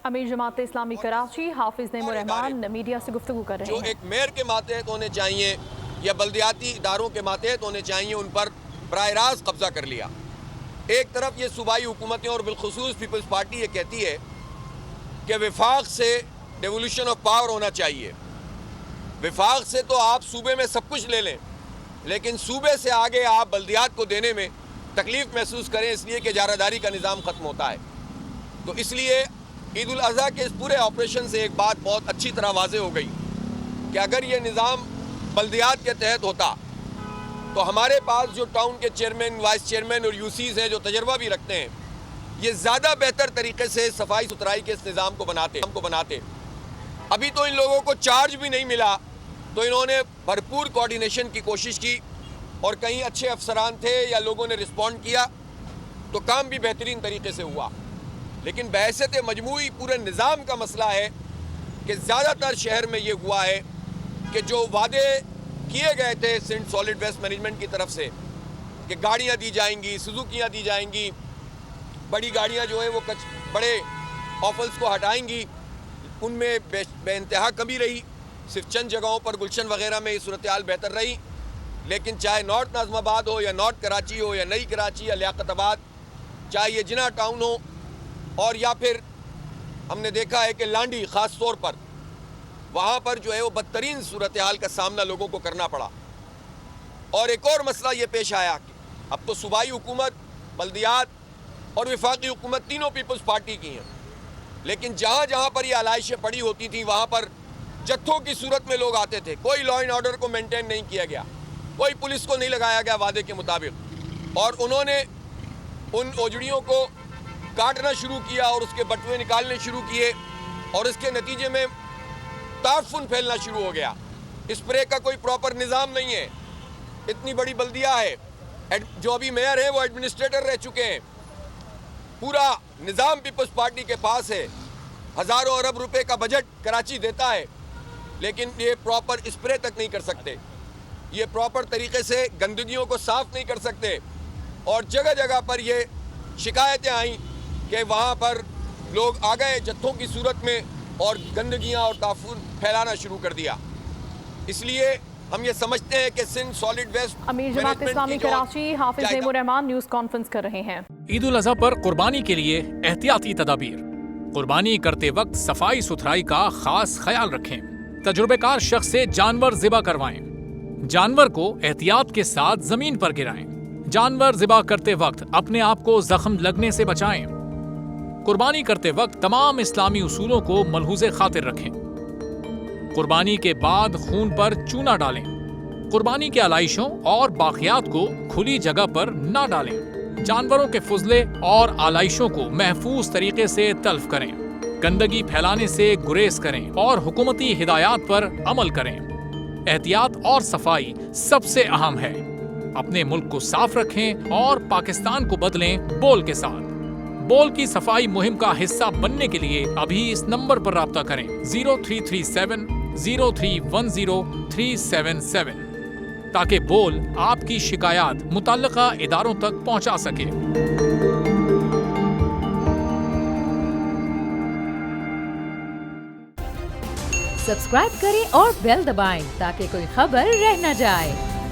امیر جماعت اسلامی کراچی حافظ نعیم الرحمان میڈیا سے گفتگو کر رہے ہیں۔ جو ایک میئر کے ماتحت ہونے چاہیے یا بلدیاتی اداروں کے ماتحت ہونے چاہیے، ان پر براہ راست قبضہ کر لیا۔ ایک طرف یہ صوبائی حکومتیں اور بالخصوص پیپلز پارٹی یہ کہتی ہے کہ وفاق سے ڈیولوشن آف پاور ہونا چاہیے۔ وفاق سے تو آپ صوبے میں سب کچھ لے لیں، لیکن صوبے سے آگے آپ بلدیات کو دینے میں تکلیف محسوس کریں، اس لیے کہ اجارہ داری کا نظام ختم ہوتا ہے۔ تو اس لیے عید الاضحیٰ کے اس پورے آپریشن سے ایک بات بہت اچھی طرح واضح ہو گئی کہ اگر یہ نظام بلدیات کے تحت ہوتا تو ہمارے پاس جو ٹاؤن کے چیئرمین، وائس چیئرمین اور یو سیز ہیں جو تجربہ بھی رکھتے ہیں، یہ زیادہ بہتر طریقے سے صفائی ستھرائی کے اس نظام کو بناتے۔ ابھی تو ان لوگوں کو چارج بھی نہیں ملا، تو انہوں نے بھرپور کوارڈینیشن کی کوشش کی، اور کہیں اچھے افسران تھے یا لوگوں نے رسپونڈ کیا تو کام بھی بہترین طریقے سے ہوا۔ لیکن بحیثیت مجموعی پورے نظام کا مسئلہ ہے کہ زیادہ تر شہر میں یہ ہوا ہے کہ جو وعدے کیے گئے تھے سندھ سالڈ ویسٹ مینجمنٹ کی طرف سے کہ گاڑیاں دی جائیں گی، سزوکیاں دی جائیں گی، بڑی گاڑیاں جو ہیں وہ بڑے آفلز کو ہٹائیں گی، ان میں بے انتہا کمی رہی۔ صرف چند جگہوں پر گلشن وغیرہ میں یہ صورتحال بہتر رہی، لیکن چاہے نارتھ ناظم آباد ہو یا نارتھ کراچی ہو یا نئی کراچی یا لیاقت آباد، چاہے یہ جناح ٹاؤن ہو، اور یا پھر ہم نے دیکھا ہے کہ لانڈی خاص طور پر، وہاں پر جو ہے وہ بدترین صورتحال کا سامنا لوگوں کو کرنا پڑا۔ اور ایک اور مسئلہ یہ پیش آیا کہ اب تو صوبائی حکومت، بلدیات اور وفاقی حکومت تینوں پیپلز پارٹی کی ہیں، لیکن جہاں جہاں پر یہ علائشیں پڑی ہوتی تھیں وہاں پر جتھوں کی صورت میں لوگ آتے تھے، کوئی لا اینڈ آرڈر کو مینٹین نہیں کیا گیا، کوئی پولیس کو نہیں لگایا گیا وعدے کے مطابق، اور انہوں نے ان اوجڑیوں کو کاٹنا شروع کیا اور اس کے بٹوے نکالنے شروع کیے، اور اس کے نتیجے میں تعفن پھیلنا شروع ہو گیا۔ اسپرے کا کوئی پراپر نظام نہیں ہے، اتنی بڑی بلدیہ ہے، جو ابھی میئر ہیں وہ ایڈمنسٹریٹر رہ چکے ہیں، پورا نظام پیپلز پارٹی کے پاس ہے، ہزاروں ارب روپے کا بجٹ کراچی دیتا ہے، لیکن یہ پراپر اسپرے تک نہیں کر سکتے، یہ پراپر طریقے سے گندگیوں کو صاف نہیں کر سکتے، اور جگہ جگہ پر یہ شکایتیں آئیں کہ وہاں پر لوگ آ گئے جتھوں کی صورت میں اور گندگیاں اور تعفن پھیلانا شروع کر دیا۔ اس لیے ہم یہ سمجھتے ہیں کہ سندھ سالڈ ویسٹ امیر جماعت اسلامی کراچی حافظ نعیم الرحمان نیوز کانفرنس کر رہے ہیں۔ عید الاضحیٰ پر قربانی کے لیے احتیاطی تدابیر۔ قربانی کرتے وقت صفائی ستھرائی کا خاص خیال رکھیں۔ تجربہ کار شخص سے جانور ذبح کروائیں۔ جانور کو احتیاط کے ساتھ زمین پر گرائیں۔ جانور ذبح کرتے وقت اپنے آپ کو زخم لگنے سے بچائیں۔ قربانی کرتے وقت تمام اسلامی اصولوں کو ملحوظ خاطر رکھیں۔ قربانی کے بعد خون پر چونا ڈالیں۔ قربانی کے علائشوں اور باقیات کو کھلی جگہ پر نہ ڈالیں۔ جانوروں کے فضلے اور علائشوں کو محفوظ طریقے سے تلف کریں۔ گندگی پھیلانے سے گریز کریں اور حکومتی ہدایات پر عمل کریں۔ احتیاط اور صفائی سب سے اہم ہے۔ اپنے ملک کو صاف رکھیں اور پاکستان کو بدلیں بول کے ساتھ۔ بول کی صفائی مہم کا حصہ بننے کے لیے ابھی اس نمبر پر رابطہ کریں 0337 0310 377 تاکہ بول آپ کی شکایات متعلقہ اداروں تک پہنچا سکے۔ سبسکرائب کریں اور بیل دبائیں تاکہ کوئی خبر رہ نہ جائے۔